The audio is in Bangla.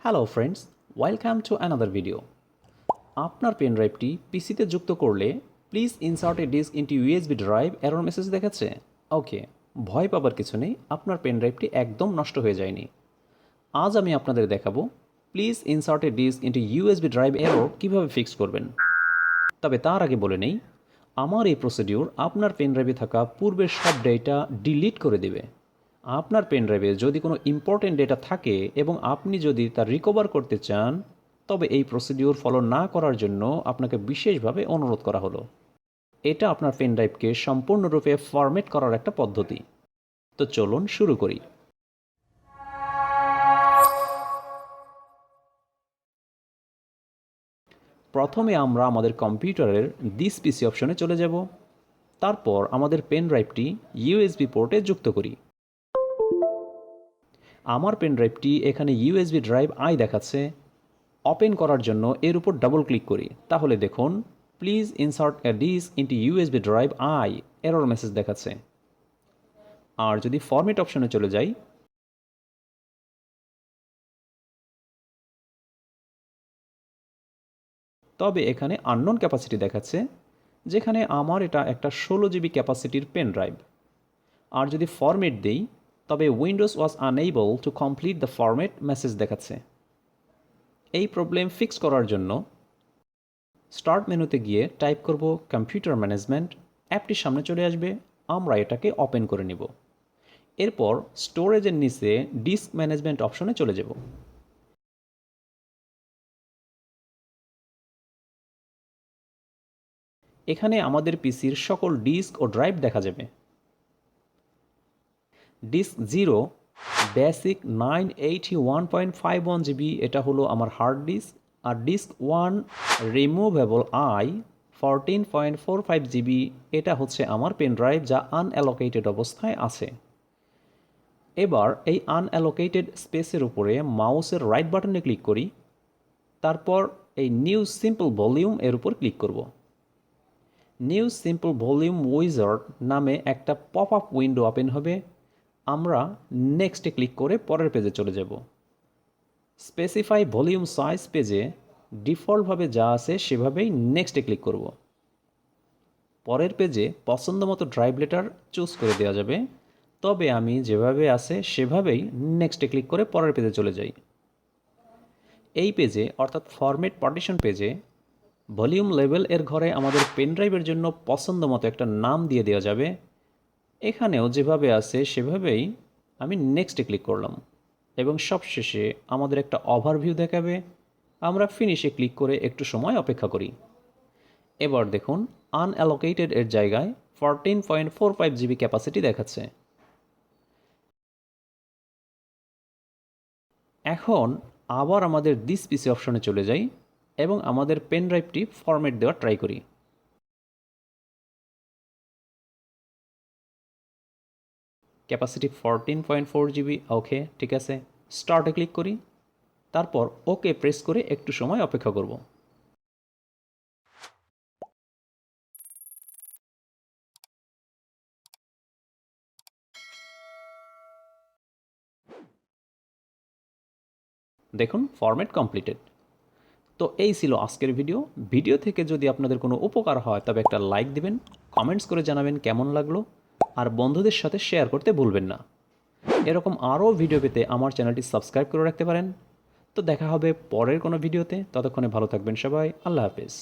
Hello friends, welcome to another video. আপনার পেন ড্রাইভটি পিসিতে যুক্ত করলে please insert a disk into USB drive error message দেখাচ্ছে। ওকে, ভয় পাবার কিছু নেই, আপনার পেন ড্রাইভটি একদম নষ্ট হয়ে যায়নি। আজ আমি আপনাদের দেখাবো please insert a disk into USB drive error কীভাবে ফিক্স করবেন। তবে তার আগে বলে নেই, আমার এই প্রসিডিউর আপনার পেন ড্রাইভে থাকা পূর্বের সব ডেটা ডিলিট করে দেবে। আপনার পেন ড্রাইভে যদি কোনো ইম্পর্টেন্ট ডেটা থাকে এবং আপনি যদি তা রিকভার করতে চান, তবে এই প্রসিডিউর ফলো না করার জন্য আপনাকে বিশেষভাবে অনুরোধ করা হলো। এটা আপনার পেন ড্রাইভকে সম্পূর্ণরূপে ফরম্যাট করার একটা পদ্ধতি। তো চলুন শুরু করি। প্রথমে আমরা আমাদের কম্পিউটারের দিস পিসি অপশনে চলে যাব। তারপর আমাদের পেন ড্রাইভটি ইউএসবি পোর্টে যুক্ত করি। আমার পেন ড্রাইভটি এখানে ইউএসবি ড্রাইভ আই দেখাচ্ছে। ওপেন করার জন্য এর উপর ডাবল ক্লিক করি, তাহলে দেখুন please insert a disk into USB drive I error message দেখাচ্ছে। আর যদি ফরম্যাট অপশনে চলে যাই, তবে এখানে আননোন ক্যাপাসিটি দেখাচ্ছে, যেখানে আমার এটা একটা 16 জিবি ক্যাপাসিটির পেন ড্রাইভ। আর যদি ফরম্যাট দিই, তবে Windows was unable to complete the format message দেখাচ্ছে। এই প্রবলেম ফিক্স করার জন্য স্টার্ট মেনুতে গিয়ে টাইপ করব কম্পিউটার ম্যানেজমেন্ট। অ্যাপটির সামনে চলে আসবে, আমরা এটাকে ওপেন করে নিব। এরপর স্টোরেজের নিচে ডিস্ক ম্যানেজমেন্ট অপশনে চলে যাব। এখানে আমাদের পিসির সকল ডিস্ক ও ড্রাইভ দেখা যাবে। ডিস্ক 0 বেসিক 981.51 জিবি, এটা হলো আমার হার্ড ডিস্ক। আর ডিস্ক 1 রিমুভেবল আই 14.45 জিবি, এটা হচ্ছে আমার পেন ড্রাইভ যা আনঅ্যালোকেটেড অবস্থায় আছে। এবার এই আনঅ্যালোকেটেড স্পেসের উপরে মাউসের রাইট বাটনে ক্লিক করি। তারপর এই নিউ সিম্পল ভলিউম এর উপর ক্লিক করব। নিউ সিম্পল ভলিউম উইজার্ড নামে একটা পপ আপ উইন্ডো ওপেন হবে। আমরা নেক্সটে ক্লিক করে পরের পেজে চলে যাব। স্পেসিফাই ভলিউম সাইজ পেজে ডিফল্টভাবে যা আছে সেভাবেই নেক্সটে ক্লিক করব। পরের পেজে পছন্দ মতো ড্রাইভ লেটার চুজ করে দেওয়া যাবে, তবে আমি যেভাবে আছে সেভাবেই নেক্সটে ক্লিক করে পরের পেজে চলে যাই। এই পেজে অর্থাৎ ফরম্যাট পার্টিশন পেজে ভলিউম লেভেল এর ঘরে আমাদের পেন ড্রাইভের জন্য পছন্দ মতো একটা নাম দিয়ে দেওয়া যাবে। এখানেও যেভাবে আছে সেভাবেই আমি নেক্সটে ক্লিক করলাম এবং সবশেষে আমাদের একটা ওভারভিউ দেখাবে। আমরা ফিনিশে ক্লিক করে একটু সময় অপেক্ষা করি। এবার দেখুন আনঅ্যালোকেটেড এর জায়গায় 14.45 জিবি ক্যাপাসিটি দেখাচ্ছে। এখন আবার আমাদের দিস পিসি অপশনে চলে যাই এবং আমাদের পেন ড্রাইভটি ফরম্যাট দেওয়া ট্রাই করি। ক্যাপাসিটি 14.4 জিবি, ওকে ঠিক আছে। স্টার্টে ক্লিক করি, তারপর ওকে প্রেস করে একটু সময় অপেক্ষা করব। দেখুন ফরম্যাট কমপ্লিটেড। তো এই ছিল আজকের ভিডিও থেকে যদি আপনাদের কোনো উপকার হয় তবে একটা লাইক দিবেন, কমেন্টস করে জানাবেন কেমন লাগলো, আর বন্ধুদের সাথে শেয়ার করতে ভুলবেন না। এরকম আরও ভিডিও পেতে আমার চ্যানেলটি সাবস্ক্রাইব করে রাখতে পারেন। তো দেখা হবে পরের কোনো ভিডিওতে, ততক্ষণে ভালো থাকবেন সবাই। আল্লাহ হাফেজ।